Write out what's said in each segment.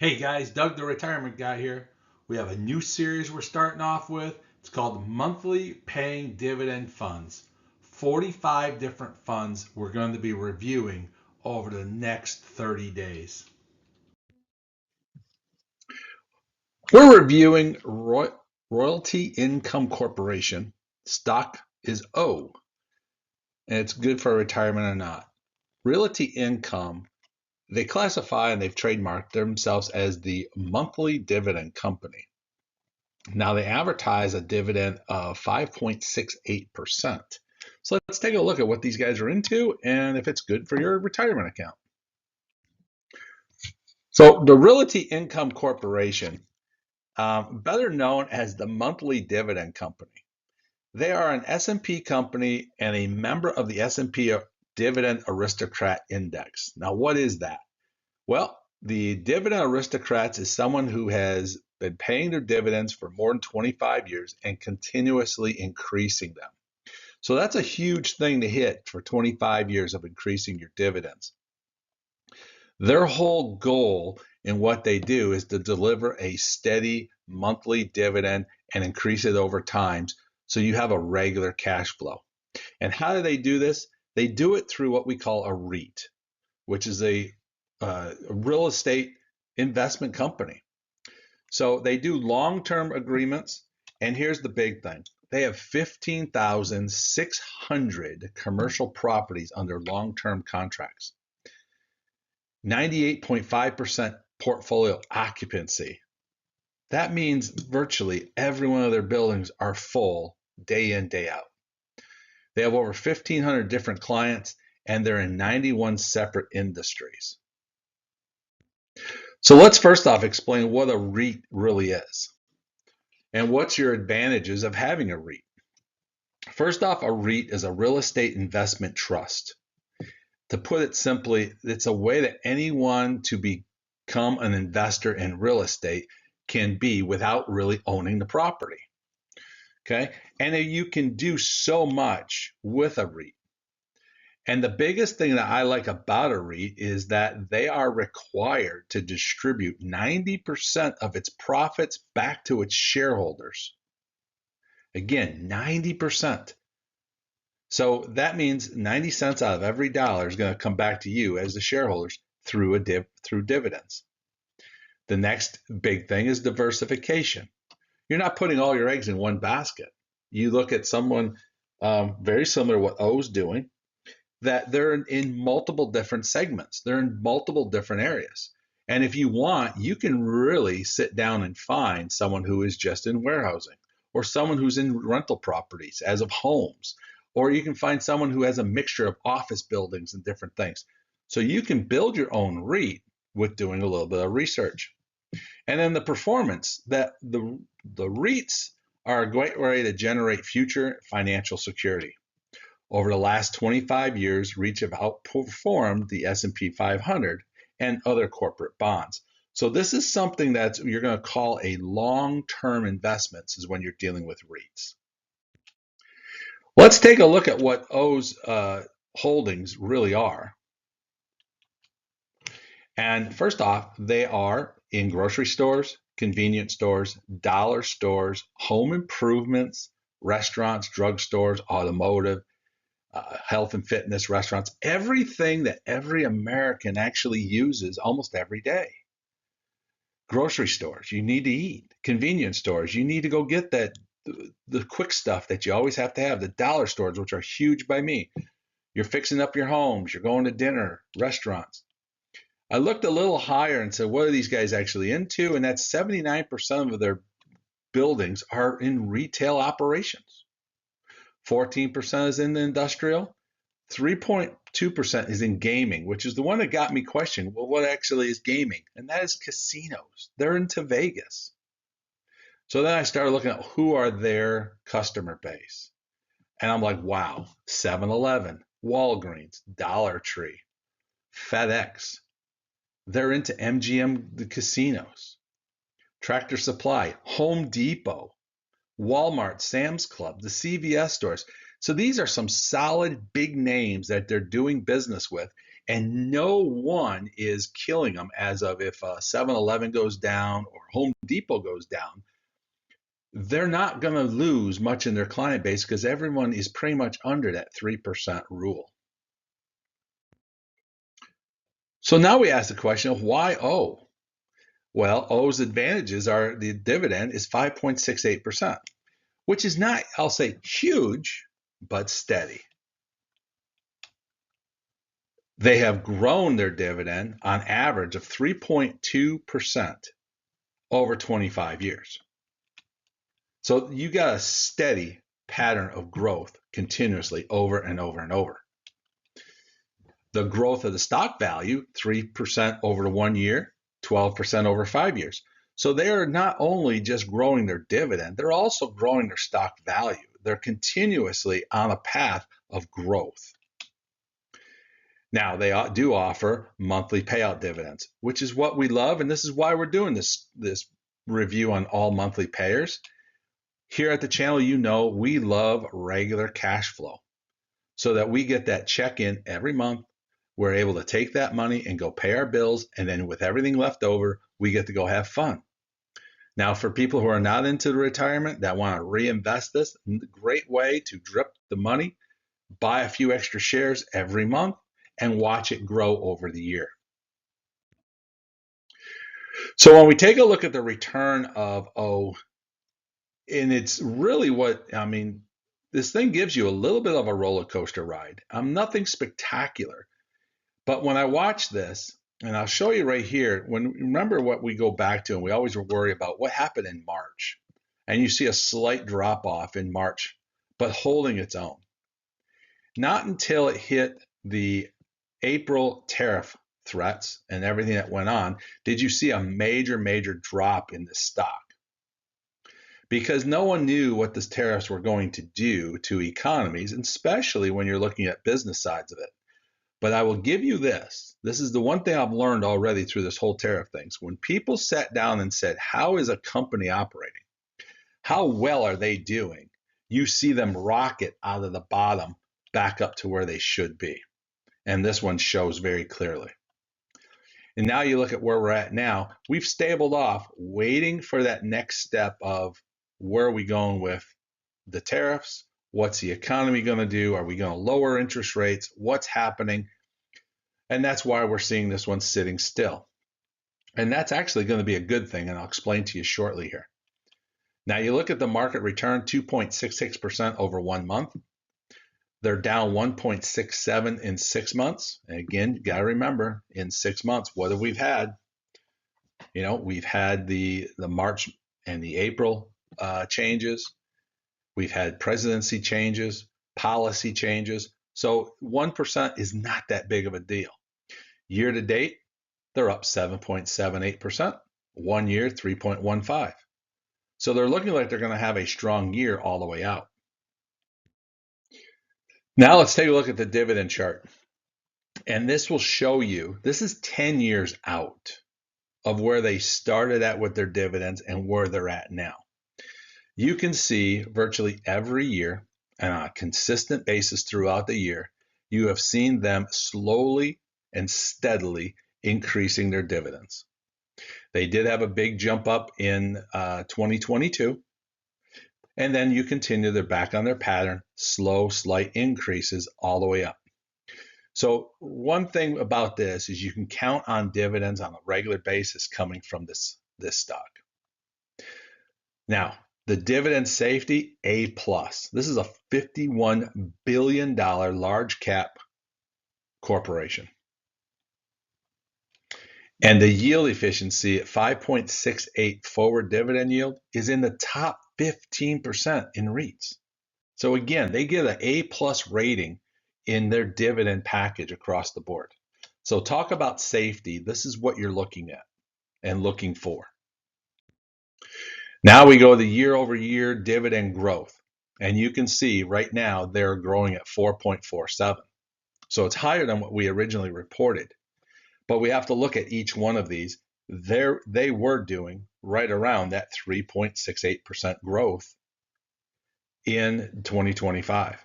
Hey guys, Doug the Retirement Guy here. We have a new series we're starting off with. It's called Monthly Paying Dividend Funds. 45 different funds we're going to be reviewing over the next 30 days. We're reviewing Royalty Income Corporation. Stock is O, and it's good for retirement or not. Realty Income, they classify and they've trademarked themselves as the Monthly Dividend Company. Now they advertise a dividend of 5.68%. So let's take a look at what these guys are into and if it's good for your retirement account. So the Realty Income Corporation, better known as the Monthly Dividend Company, they are an S&P company and a member of the S&P Dividend Aristocrat Index. Now what is that? Well, the Dividend Aristocrats is someone who has been paying their dividends for more than 25 years and continuously increasing them. So that's a huge thing to hit for 25 years of increasing your dividends. Their whole goal in what they do is to deliver a steady monthly dividend and increase it over time so you have a regular cash flow. And how do they do this? They do it through what we call a REIT, which is a real estate investment company. So they do long-term agreements, and here's the big thing. They have 15,600 commercial properties under long-term contracts. 98.5% portfolio occupancy. That means virtually every one of their buildings are full day in, day out. They have over 1,500 different clients, and they're in 91 separate industries. So let's first off explain what a REIT really is and what's your advantages of having a REIT. First off, a REIT is a real estate investment trust. To put it simply, it's a way that anyone to become an investor in real estate can be without really owning the property. Okay, and you can do so much with a REIT. And the biggest thing that I like about a REIT is that they are required to distribute 90% of its profits back to its shareholders. Again, 90%. So that means 90 cents out of every dollar is going to come back to you as the shareholders through dividends. The next big thing is diversification. You're not putting all your eggs in one basket. You look at someone very similar to what O's doing, that they're in multiple different segments. They're in multiple different areas. And if you want, you can really sit down and find someone who is just in warehousing or someone who's in rental properties as of homes, or you can find someone who has a mixture of office buildings and different things. So you can build your own REIT with doing a little bit of research. And then the performance, that the REITs are a great way to generate future financial security. Over the last 25 years, REITs have outperformed the S&P 500 and other corporate bonds. So this is something that you're going to call a long-term investments is when you're dealing with REITs. Let's take a look at what O's holdings really are. And first off, they are in grocery stores, convenience stores, dollar stores, home improvements, restaurants, drugstores, automotive, health and fitness, restaurants, everything that every American actually uses almost every day. Grocery stores, you need to eat. Convenience stores, you need to go get the quick stuff that you always have to have. The dollar stores, which are huge by me. You're fixing up your homes, you're going to dinner, restaurants. I looked a little higher and said, what are these guys actually into? And that's 79% of their buildings are in retail operations. 14% is in the industrial. 3.2% is in gaming, which is the one that got me questioning, well, what actually is gaming? And that is casinos. They're into Vegas. So then I started looking at who are their customer base. And I'm like, wow, 7-Eleven, Walgreens, Dollar Tree, FedEx. They're into MGM, the casinos, Tractor Supply, Home Depot, Walmart, Sam's Club, the CVS stores. So these are some solid big names that they're doing business with. And no one is killing them as of if 7-Eleven goes down or Home Depot goes down. They're not going to lose much in their client base because everyone is pretty much under that 3% rule. So now we ask the question of why O? Well, O's advantages are the dividend is 5.68%, which is not, I'll say, huge, but steady. They have grown their dividend on average of 3.2% over 25 years. So you got a steady pattern of growth continuously over and over and over. The growth of the stock value, 3% over 1 year, 12% over 5 years. So they are not only just growing their dividend, they're also growing their stock value. They're continuously on a path of growth. Now, they do offer monthly payout dividends, which is what we love, and this is why we're doing this review on all monthly payers. Here at the channel, you know we love regular cash flow so that we get that check-in every month. We're able to take that money and go pay our bills, and then with everything left over, we get to go have fun. Now, for people who are not into retirement that want to reinvest this, great way to drip the money, buy a few extra shares every month, and watch it grow over the year. So when we take a look at the return of O, and it's really this thing gives you a little bit of a roller coaster ride. Nothing spectacular. But when I watch this, and I'll show you right here, remember what we go back to, and we always worry about what happened in March. And you see a slight drop off in March, but holding its own. Not until it hit the April tariff threats and everything that went on did you see a major drop in the stock. Because no one knew what the tariffs were going to do to economies, and especially when you're looking at business sides of it. But I will give you this. This is the one thing I've learned already through this whole tariff thing. When people sat down and said, how is a company operating? How well are they doing? You see them rocket out of the bottom back up to where they should be. And this one shows very clearly. And now you look at where we're at now. We've stabled off, waiting for that next step of where are we going with the tariffs? What's the economy going to do? Are we going to lower interest rates? What's happening? And that's why we're seeing this one sitting still. And that's actually going to be a good thing, and I'll explain to you shortly here. Now you look at the market return, 2.66% over 1 month. They're down 1.67 in 6 months. And again, you got to remember, in 6 months, what have we had? We've had the March and the April changes. We've had presidency changes, policy changes. So 1% is not that big of a deal. Year to date, they're up 7.78%. 1 year, 3.15. So they're looking like they're going to have a strong year all the way out. Now let's take a look at the dividend chart. And this will show you, this is 10 years out of where they started at with their dividends and where they're at now. You can see virtually every year and on a consistent basis throughout the year, you have seen them slowly and steadily increasing their dividends. They did have a big jump up in 2022. And then you continue, they're back on their pattern, slow, slight increases all the way up. So one thing about this is you can count on dividends on a regular basis coming from this stock. Now, the dividend safety, A+. This is a $51 billion large cap corporation. And the yield efficiency at 5.68 forward dividend yield is in the top 15% in REITs. So again, they get an A+ rating in their dividend package across the board. So talk about safety. This is what you're looking at and looking for. Now we go to the year-over-year dividend growth. And you can see right now they're growing at 4.47. So it's higher than what we originally reported. But we have to look at each one of these. They were doing right around that 3.68% growth in 2025.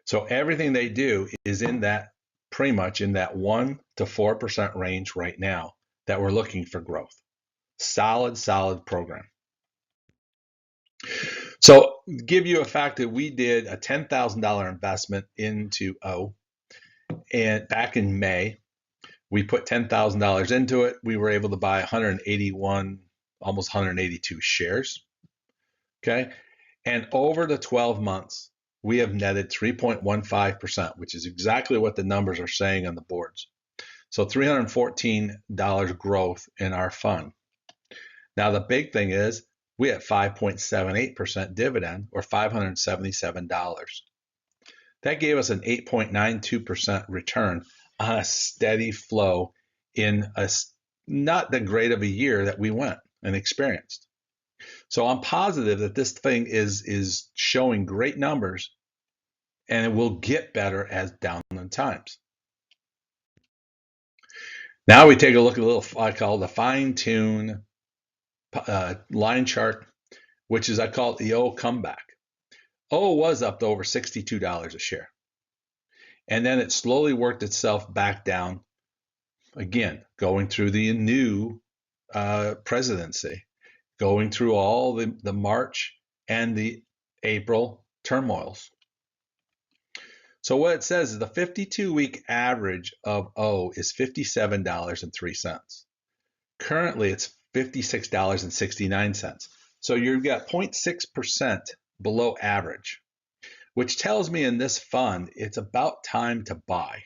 So everything they do is in that pretty much in that 1 to 4% range right now that we're looking for growth. Solid program. So give you a fact that we did a $10,000 investment into O, and back in May, we put $10,000 into it. We were able to buy 181, almost 182 shares. Okay. And over the 12 months, we have netted 3.15%, which is exactly what the numbers are saying on the boards. So $314 growth in our fund. Now, the big thing is we had 5.78% dividend, or $577. That gave us an 8.92% return on a steady flow in a not that great of a year that we went and experienced. So I'm positive that this thing is showing great numbers, and it will get better as down the times. Now we take a look at a little I call the fine-tune line chart, which is I call it the O comeback. O was up to over $62 a share. And then it slowly worked itself back down, again, going through the new presidency, going through all the March and the April turmoils. So what it says is the 52-week average of O is $57.03. Currently, it's $56.69. So you've got 0.6% below average, which tells me in this fund, it's about time to buy.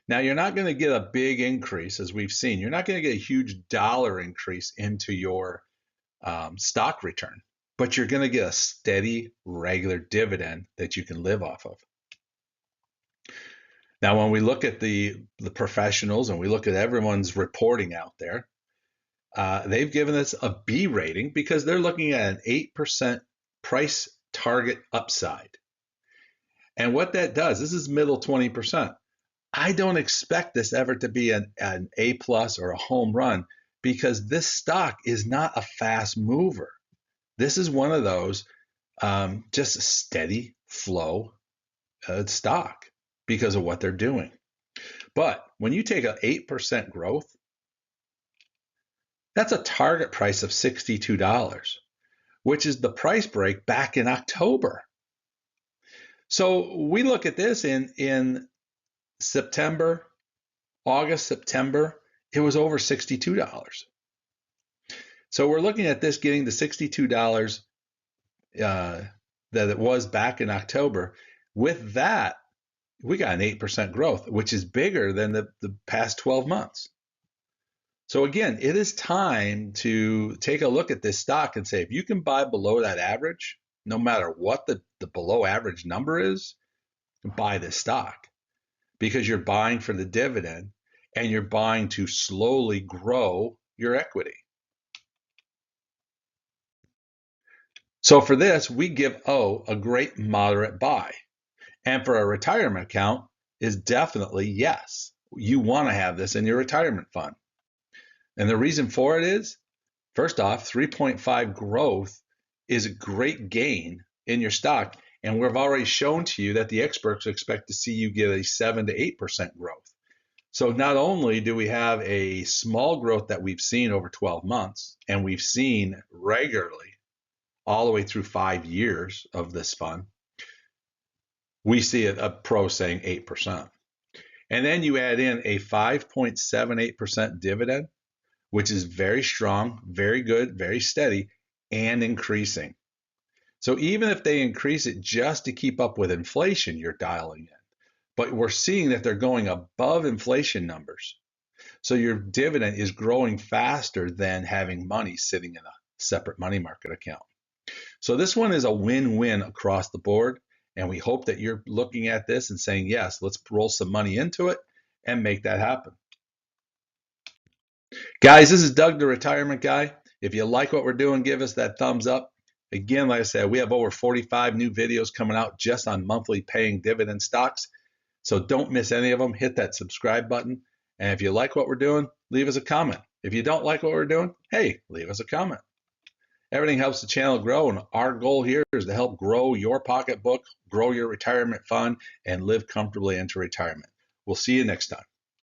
Now, you're not going to get a big increase, as we've seen. You're not going to get a huge dollar increase into your stock return, but you're going to get a steady, regular dividend that you can live off of. Now, when we look at the professionals and we look at everyone's reporting out there, they've given us a B rating because they're looking at an 8% price target upside. And what that does, this is middle 20%. I don't expect this ever to be an A plus or a home run because this stock is not a fast mover. This is one of those just a steady flow stock because of what they're doing. But when you take an 8% growth, that's a target price of $62, which is the price break back in October. So we look at this in September, August, September, it was over $62. So we're looking at this getting to $62 that it was back in October. With that, we got an 8% growth, which is bigger than the past 12 months. So again, it is time to take a look at this stock and say, if you can buy below that average, no matter what the below average number is, buy this stock because you're buying for the dividend and you're buying to slowly grow your equity. So for this, we give O a great moderate buy. And for a retirement account is definitely yes. You want to have this in your retirement fund. And the reason for it is, first off, 3.5 growth is a great gain in your stock. And we've already shown to you that the experts expect to see you get a 7 to 8% growth. So not only do we have a small growth that we've seen over 12 months, and we've seen regularly all the way through 5 years of this fund, we see a pro saying 8%. And then you add in a 5.78% dividend, which is very strong, very good, very steady, and increasing. So even if they increase it just to keep up with inflation, you're dialing in. But we're seeing that they're going above inflation numbers. So your dividend is growing faster than having money sitting in a separate money market account. So this one is a win-win across the board. And we hope that you're looking at this and saying, yes, let's roll some money into it and make that happen. Guys, this is Doug, the retirement guy. If you like what we're doing, give us that thumbs up. Again, like I said, we have over 45 new videos coming out just on monthly paying dividend stocks. So don't miss any of them. Hit that subscribe button. And if you like what we're doing, leave us a comment. If you don't like what we're doing, hey, leave us a comment. Everything helps the channel grow, and our goal here is to help grow your pocketbook, grow your retirement fund, and live comfortably into retirement. We'll We'll see you next time.